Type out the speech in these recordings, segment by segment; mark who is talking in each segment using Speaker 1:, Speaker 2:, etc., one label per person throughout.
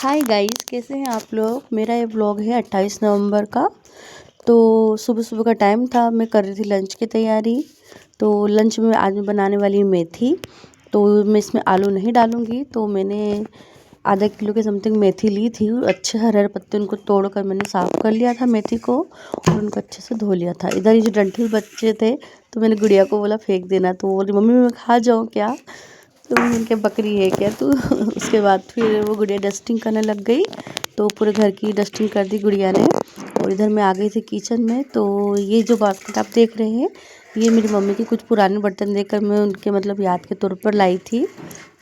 Speaker 1: Hi guys, कैसे हैं आप लोग। मेरा ये ब्लॉग है 28 नवंबर का। तो सुबह सुबह का टाइम था, मैं कर रही थी लंच की तैयारी। तो लंच में आज मैं बनाने वाली हूँ मेथी। तो मैं इसमें आलू नहीं डालूँगी। तो मैंने आधा किलो के समथिंग मेथी ली थी। अच्छे हरे हरे पत्ते उनको तोड़कर मैंने साफ़ कर लिया था मेथी को, और उनको अच्छे से धो लिया था। इधर ये जो डंठल बच्चे थे, तो मैंने गुड़िया को बोला फेंक देना, तो वो बोली मम्मी मैं खा जाऊँ क्या। तो उनके बकरी है क्या तू। उसके बाद फिर वो गुड़िया डस्टिंग करने लग गई। तो पूरे घर की डस्टिंग कर दी गुड़िया ने। और इधर मैं आ गई थी किचन में। तो ये जो बास्केट आप देख रहे हैं, ये मेरी मम्मी के कुछ पुराने बर्तन देकर मैं उनके मतलब याद के तौर पर लाई थी।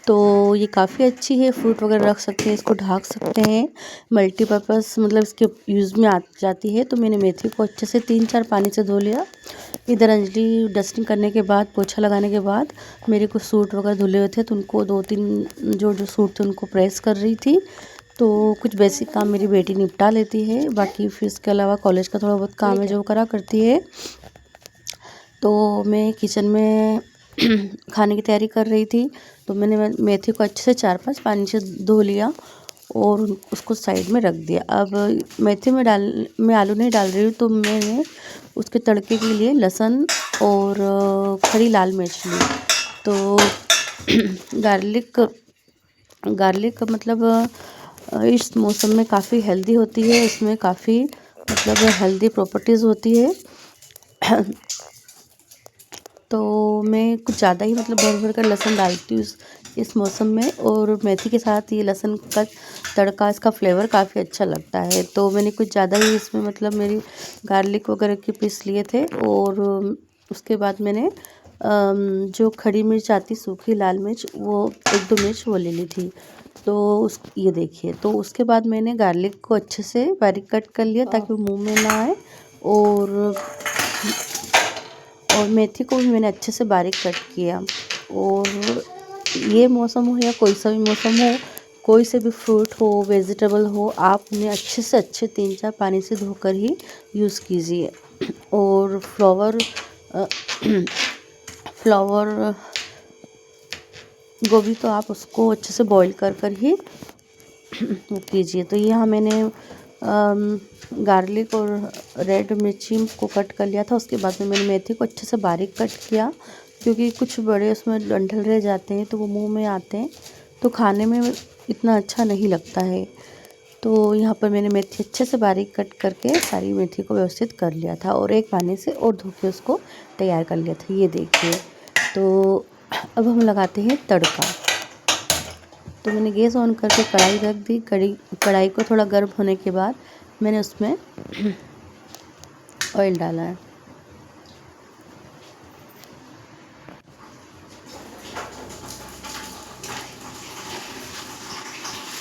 Speaker 1: तो ये काफ़ी अच्छी है, फ्रूट वगैरह रख सकते हैं, इसको ढक सकते हैं, मल्टीपर्पज़ मतलब इसके यूज़ में आ जाती है। तो मैंने मेथी को अच्छे से 3-4 पानी से धो लिया। इधर अंजलि डस्टिंग करने के बाद, पोछा लगाने के बाद मेरे कुछ सूट वगैरह धुले हुए थे, तो उनको 2-3 जो सूट थे उनको प्रेस कर रही थी। तो कुछ बेसिक काम मेरी बेटी निपटा लेती है, बाकी फिर इसके अलावा कॉलेज का थोड़ा बहुत काम है जो करा करती है। तो मैं किचन में खाने की तैयारी कर रही थी। तो मैंने मेथी को अच्छे से 4-5 पानी से धो लिया और उसको साइड में रख दिया। अब मेथी में मैं आलू नहीं डाल रही हूँ, तो मैंने उसके तड़के के लिए लहसुन और खड़ी लाल मिर्च ली। तो गार्लिक मतलब इस मौसम में काफ़ी हेल्दी होती है, इसमें काफ़ी मतलब हेल्दी प्रॉपर्टीज़ होती है। तो मैं कुछ ज़्यादा ही मतलब भर भर कर लहसुन डालती हूँ इस मौसम में, और मेथी के साथ ये लहसुन का तड़का, इसका फ्लेवर काफ़ी अच्छा लगता है। तो मैंने कुछ ज़्यादा ही इसमें मतलब मेरी गार्लिक वगैरह के पीस लिए थे। और उसके बाद मैंने जो खड़ी मिर्च आती, सूखी लाल मिर्च, वो 1-2 मिर्च वो ले ली थी। तो ये देखिए, तो उसके बाद मैंने गार्लिक को अच्छे से बारीक कट कर लिया ताकि वो मुँह में ना आए। और मेथी को भी मैंने अच्छे से बारीक कट किया। और ये मौसम हो या कोई सा भी मौसम हो, कोई से भी फ्रूट हो, वेजिटेबल हो, आप उन्हें अच्छे से अच्छे 3-4 पानी से धोकर ही यूज़ कीजिए। और फ्लावर गोभी तो आप उसको अच्छे से बॉईल कर कर ही वो कीजिए। तो यहाँ मैंने गार्लिक और रेड मिर्ची को कट कर लिया था। उसके बाद में मैंने मेथी को अच्छे से बारीक कट किया, क्योंकि कुछ बड़े उसमें डंठल रह जाते हैं तो वो मुंह में आते हैं, तो खाने में इतना अच्छा नहीं लगता है। तो यहाँ पर मैंने मेथी अच्छे से बारीक कट करके सारी मेथी को व्यवस्थित कर लिया था, और एक पानी से और धो के उसको तैयार कर लिया था। ये देखिए। तो अब हम लगाते हैं तड़का। तो मैंने गैस ऑन करके कढ़ाई रख दी। कढ़ाई को थोड़ा गर्म होने के बाद मैंने उसमें ऑयल डाला है।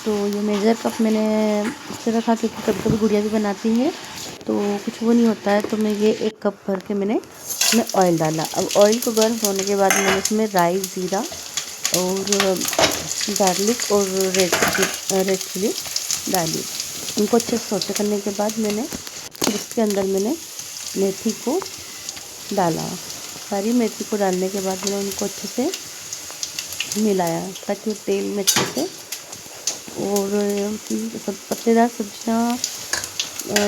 Speaker 1: तो ये मेजर कप मैंने इससे रखा, क्योंकि कभी कभी गुड़िया भी बनाती है तो कुछ वो नहीं होता है। तो मैं ये 1 कप भर के मैंने इसमें ऑयल डाला। अब ऑयल को गर्म होने के बाद मैंने इसमें राई, जीरा और गार्लिक और रेड चिली डाली। उनको अच्छे से सौटे करने के बाद मैंने फिर इसके अंदर मैंने मेथी को डाला। सारी मेथी को डालने के बाद मैंने उनको अच्छे से मिलाया ताकि वो तेल में अच्छे से, और सब पत्तेदार सब्जियाँ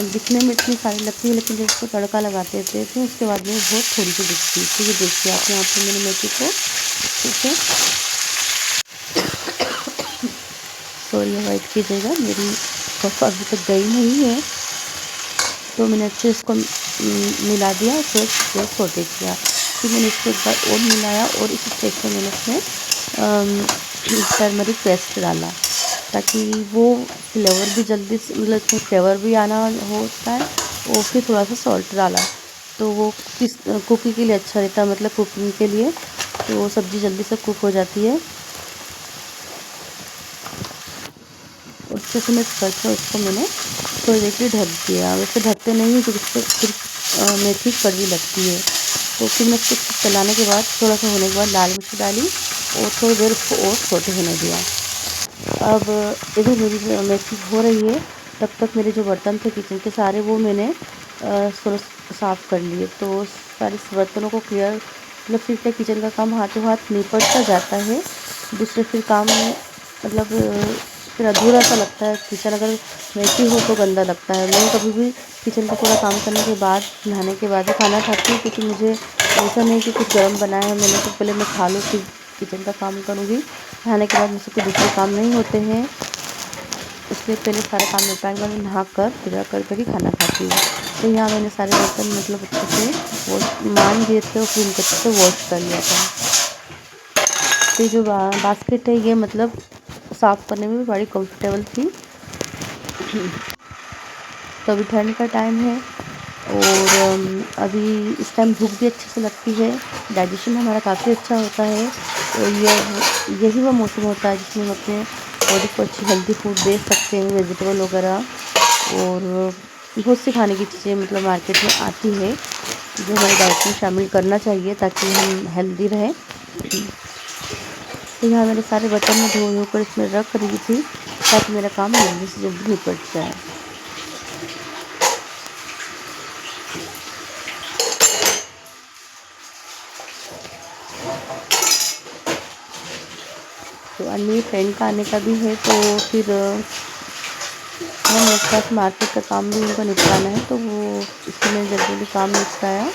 Speaker 1: दिखने में इतनी सारी लगती है, लेकिन जब उसको तड़का लगाते थे तो उसके बाद में बहुत थोड़ी सी दिखती है। तो ये देखिए आप, यहाँ पे मैंने मेथी को ठीक है, सॉरी अवॉइड कीजिएगा, मेरी पप्पा अभी तक गई नहीं है। तो मैंने अच्छे इसको मिला दिया, फिर सौटे किया। फिर मैंने इसको एक बार और मिलाया, और इस स्टेज पर मैंने इसमें टर्मरिक पेस्ट डाला ताकि वो फ्लेवर भी जल्दी से मतलब इसमें फ्लेवर भी आना होता है। और फिर थोड़ा सा सॉल्ट डाला, तो वो कुकिंग के लिए अच्छा रहता है, मतलब कुकिंग के लिए, तो वो सब्ज़ी जल्दी से कुक हो जाती है। उससे से मिक्स करके उसको मैंने थोड़ी देर के लिए ढक दिया। वैसे ढकते नहीं तो उससे फिर मेथी कड़वी लगती है। तो फिर मैं इसको चलाने के बाद, थोड़ा सा होने के बाद लाल मिर्च डाली और थोड़ी देर उसको और सौटे होने दिया। अब इधर मेरी मेथी हो रही है, तब तक मेरे जो बर्तन थे किचन के सारे, वो मैंने थोड़ा साफ़ कर लिए। तो सारे बर्तनों को क्लियर, मतलब फिर क्या किचन का काम हाथों हाथ निपटता जाता है। दूसरे फिर काम में मतलब फिर अधूरा सा लगता है। किचन अगर मैसी हो तो गंदा लगता है। मैं कभी भी किचन का पूरा काम करने के बाद, नहाने के बाद ही खाना खाती हूँ, क्योंकि मुझे ऐसा नहीं कि कुछ गर्म बनाया है मैंने तो पहले मैं खा लूँ फिर किचन का काम करूँगी। नहाने के बाद मुझसे कोई दूसरे काम नहीं होते हैं, इसलिए पहले सारा काम निपटा के बाद मैं नहा कर पूजा कर ही खाना खाती हूँ। तो यहाँ मैंने सारे बर्तन मतलब अच्छे से वॉश मान दिए थे और फिर उनको अच्छे से वॉश कर लिया था। तो ये जो बास्केट है ये मतलब साफ़ करने में भी बड़ी कंफर्टेबल थी। तो अभी ठंड का टाइम है और अभी इस टाइम भूख भी अच्छे से लगती है, डाइजेशन हमारा काफ़ी अच्छा होता है। और यही वो मौसम होता है जिसमें हम अपने बॉडी को अच्छी हेल्दी फूड दे सकते हैं, वेजिटेबल वगैरह। और बहुत सी खाने की चीज़ें मतलब मार्केट में आती है जो हमारे डाइट में शामिल करना चाहिए ताकि हम हेल्दी रहें। तो यहाँ मैंने सारे बर्तन में धो कर इसमें रख रही थी ताकि मेरा काम जल्दी से जल्दी निपट जाए। तो अन्य फ्रेंड का आने का भी है, तो फिर हम एक साथ मार्केट का काम भी उनको निपटाना है, तो वो इसलिए मैंने जल्दी जल्दी काम निपटाया।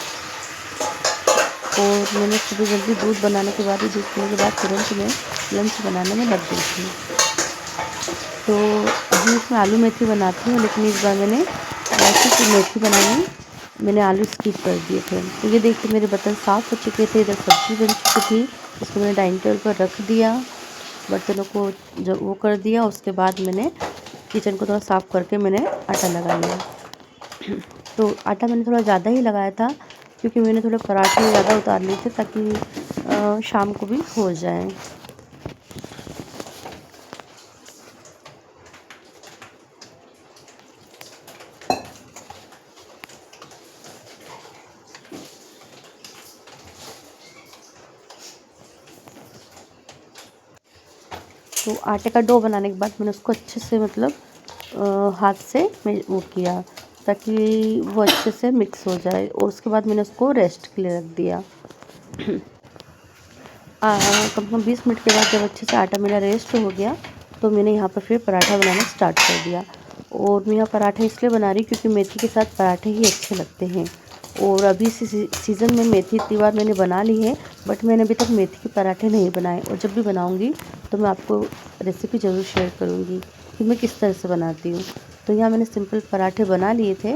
Speaker 1: और मैंने सुबह जल्दी दूध बनाने के बाद ही, दूध पीने के बाद तुरंत मैं लंच बनाने में लग गई थी। तो अभी इसमें आलू मेथी बनाती हूँ, लेकिन इस बार मैंने ऐसी कोई मेथी बनाई, मैंने आलू स्किप कर दिए थे। तो ये देखिए मेरे बर्तन साफ़ हो चुके थे, इधर सब्ज़ी बन चुकी थी, इसको मैंने डाइनिंग टेबल पर रख दिया, बर्तनों को जब वो कर दिया। उसके बाद मैंने किचन को थोड़ा साफ़ करके मैंने आटा लगा लिया। तो आटा मैंने थोड़ा ज़्यादा ही लगाया था क्योंकि मैंने थोड़े पराठे ज़्यादा उतार लिए थे ताकि शाम को भी हो जाए। तो आटे का डो बनाने के बाद मैंने उसको अच्छे से मतलब हाथ से मैं वो किया ताकि वो अच्छे से मिक्स हो जाए। और उसके बाद मैंने उसको रेस्ट के लिए रख दिया। कम से कम 20 मिनट के बाद जब अच्छे से आटा मेरा रेस्ट हो गया तो मैंने यहाँ पर फिर पराठा बनाना स्टार्ट कर दिया। और मैं यहाँ पराठा इसलिए बना रही हूँ क्योंकि मेथी के साथ पराठे ही अच्छे लगते हैं। और अभी सीज़न में मेथी इतनी बार मैंने बना ली है, बट मैंने अभी तक मेथी के पराठे नहीं बनाए। और जब भी बनाऊँगी तो मैं आपको रेसिपी ज़रूर शेयर करूँगी कि मैं किस तरह से बनाती हूँ। तो यहाँ मैंने सिंपल पराठे बना लिए थे।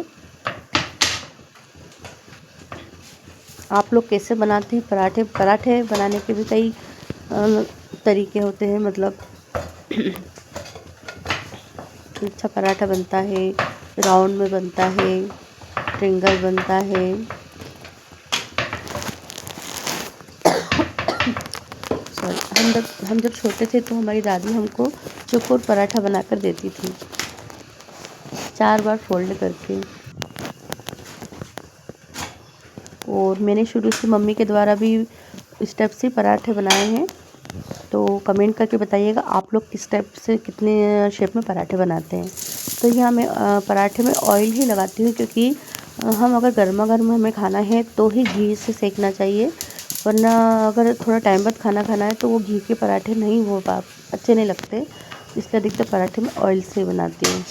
Speaker 1: आप लोग कैसे बनाते हैं पराठे? पराठे बनाने के भी कई तरीके होते हैं, मतलब अच्छा पराठा बनता है, राउंड में बनता है, ट्रायंगल बनता है। सॉरी, हम जब छोटे थे तो हमारी दादी हमको चौकोर पराठा बनाकर देती थी, 4 बार फोल्ड करके। और मैंने शुरू से मम्मी के द्वारा भी इस टाइप से पराठे बनाए हैं। तो कमेंट करके बताइएगा आप लोग किस टाइप से कितने शेप में पराठे बनाते हैं। तो यहाँ मैं पराठे में ऑयल ही लगाती हूँ क्योंकि हम अगर गर्मा गर्म हमें खाना है तो ही घी से सेकना चाहिए, वरना अगर थोड़ा टाइम बाद खाना खाना है तो वो घी के पराठे नहीं हो अच्छे नहीं लगते, इसलिए अधिकतर पराठे में ऑयल से बनाती हूँ।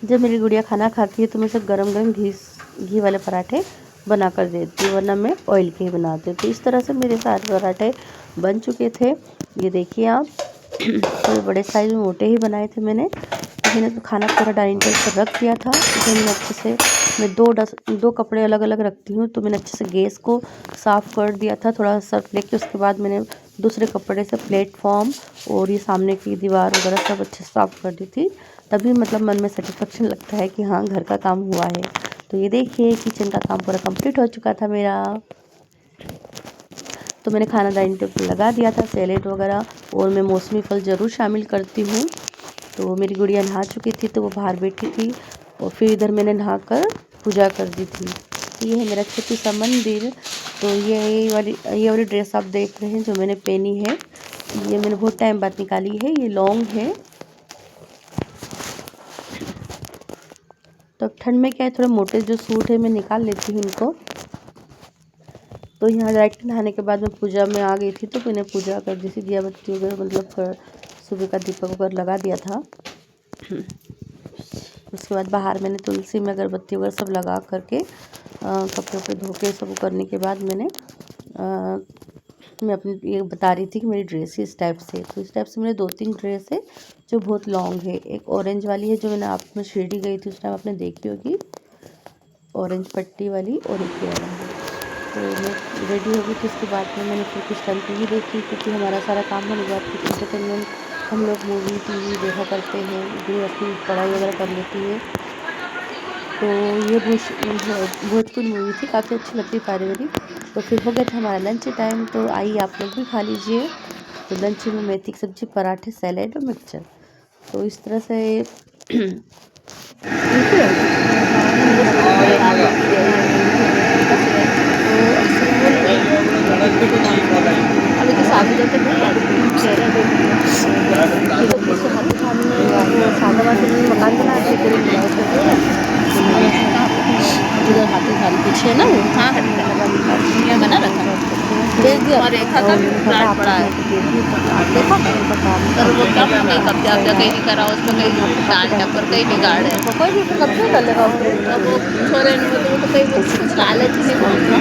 Speaker 1: जब मेरी गुड़िया खाना खाती है तो मैं सब गरम गरम घी वाले पराठे बना कर देती हूँ, वरना मैं ऑयल के ही बनाती हूँ। तो इस तरह से मेरे सारे पराठे बन चुके थे। ये देखिए आप, थोड़े बड़े साइज में मोटे ही बनाए थे मैंने। मैंने तो खाना पूरा डाइनिंग टेबल पर रख दिया था। तो मैंने अच्छे से, मैं दो कपड़े अलग अलग रखती हूँ, तो मैंने अच्छे से गैस को साफ़ कर दिया था, थोड़ा सर्फ लेके। उसके बाद मैंने दूसरे कपड़े से प्लेटफॉर्म और ये सामने की दीवार वगैरह सब अच्छे से साफ़ कर दी थी। तभी मतलब मन में सेटिस्फेक्शन लगता है कि हाँ घर का काम हुआ है। तो ये देखिए किचन का काम पूरा कंप्लीट हो चुका था मेरा। तो मैंने खाना डाइनिंग टेबल पर लगा दिया था, सैलेड वगैरह, और मैं मौसमी फल ज़रूर शामिल करती हूँ। तो मेरी गुड़िया नहा चुकी थी तो वो बाहर बैठी थी, और फिर इधर मैंने नहाकर पूजा कर दी थी। तो ये है मेरा छोटी सा मंदिर। तो ये वाली ड्रेस आप देख रहे हैं जो मैंने पहनी है, ये मैंने बहुत टाइम बाद निकाली है, ये लॉन्ग है। तो ठंड में क्या है, थोड़े मोटे जो सूट है मैं निकाल लेती हूँ इनको। तो यहाँ डायरेक्ट नहाने के बाद मैं पूजा में आ गई थी, तो मैंने पूजा कर दी थी, दिया बत्ती वगैरह मतलब सुबह का दीपक वगैरह लगा दिया था। उसके बाद बाहर मैंने तुलसी में अगरबत्ती वगैरह सब लगा करके कपड़े वपड़े धो के सब करने के बाद मैं अपनी ये बता रही थी कि मेरी ड्रेस ही इस टाइप से, तो इस टाइप से मेरे 2-3 ड्रेस है जो बहुत लॉन्ग है। एक ऑरेंज वाली है जो मैंने आप में शिरडी गई थी उस टाइम आपने देखी होगी, ऑरेंज पट्टी वाली, और एक ये वाला है। तो मैं रेडी हो गई थी, उसके बाद में मैंने फिर कुछ टाइम टीवी देखी, क्योंकि हमारा सारा काम होने के बाद कुछ इंटरटेनमेंट हम लोग मूवी टीवी देखा करते हैं, जो अपनी पढ़ाई वगैरह कर लेती है। तो ये भोजपुरी मूवी थी, काफ़ी अच्छी लगती पारिवारिक। तो फिर हो गया था हमारा लंच टाइम, तो आइए आप लोग भी खा लीजिए। तो लंच में मेथी की सब्ज़ी, पराठे, सैलेड और मिक्सचर। तो इस तरह से अभी तो शादी करते सादा वाला मकान बना के उधर हाथी खान पीछे ना वो,
Speaker 2: हाँ ये बना रखा
Speaker 1: भेज दिया
Speaker 2: और रेखा का भी प्लाट पड़ा है।
Speaker 1: देखा
Speaker 2: पर वो कब कहीं कब्जा वब्जा कहीं नहीं करा, उसमें कहीं दान टप्पर कहीं नहीं गाड़ है।
Speaker 1: कोई भी कब्जा कर लेगा
Speaker 2: अब वो छोरे वो तो कहीं वो कुछ लालच ही नहीं,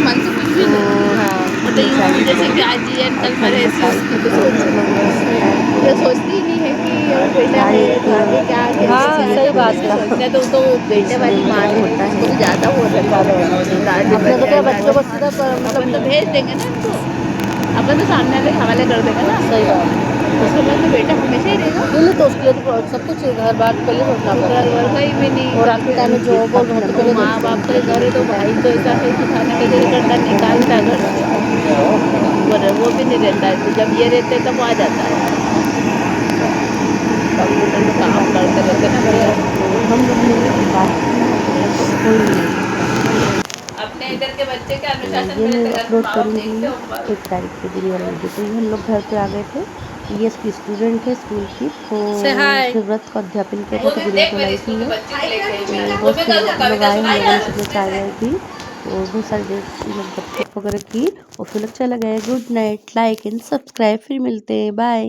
Speaker 2: मन से कुछ भी नहीं। मतलब यूँ जैसे कि आज ये कल मेरे ऐसी उसकी तो ये सोचती ही नहीं है कि वो बेटा है तो आगे क्या
Speaker 1: सही बात है।
Speaker 2: सोचते तो बेटे वाली माँ है, उसको तो ज़्यादा हो रखा
Speaker 1: अपने तो क्या बच्चों को सीधा
Speaker 2: अपन तो भेज देंगे ना इनको, अपन तो सामने वाले हवाले कर देंगे ना।
Speaker 1: सही बात
Speaker 2: उसके बाद तो बेटा हमेशा ही रहेगा।
Speaker 1: नहीं तो उसके लिए तो सब कुछ घर बार पहले सोचना पड़ता
Speaker 2: घर वर कहीं भी नहीं,
Speaker 1: और आपके टाइम में जॉब और नौकरी पहले
Speaker 2: माँ बाप का घर है तो भाई तो ऐसा है सिखाने के लिए करता निकालता घर से, पर वो भी नहीं रहता है। तो जब ये रहते तब आ जाता है, कंप्यूटर में काम करते रहते ना भैया।
Speaker 1: हम लोग ने बात
Speaker 2: अपने इधर के बच्चे के अनुशासन
Speaker 1: ये
Speaker 2: में
Speaker 1: मैं
Speaker 2: रहते घर
Speaker 1: अपलोड
Speaker 2: माँ बाप
Speaker 1: करूँगी
Speaker 2: देखते होंगे।
Speaker 1: 1 तारीख की दिल्ली वाला वीडियो। तो ये हम लोग घर पे आ गए थे, ये इसकी स्टूडेंट है स्कूल की, तो उसने व्रत का अध्यापन किया था, तो वीडियो बनाई थी मैं। तो बहुत से लोग आए, हम लोगों ने सबने चाय वाय पी और बहुत सारी देर गपशप वगैरह की और फिर लोग चला गए। Good night, like and subscribe, फिर मिलते हैं, बाय।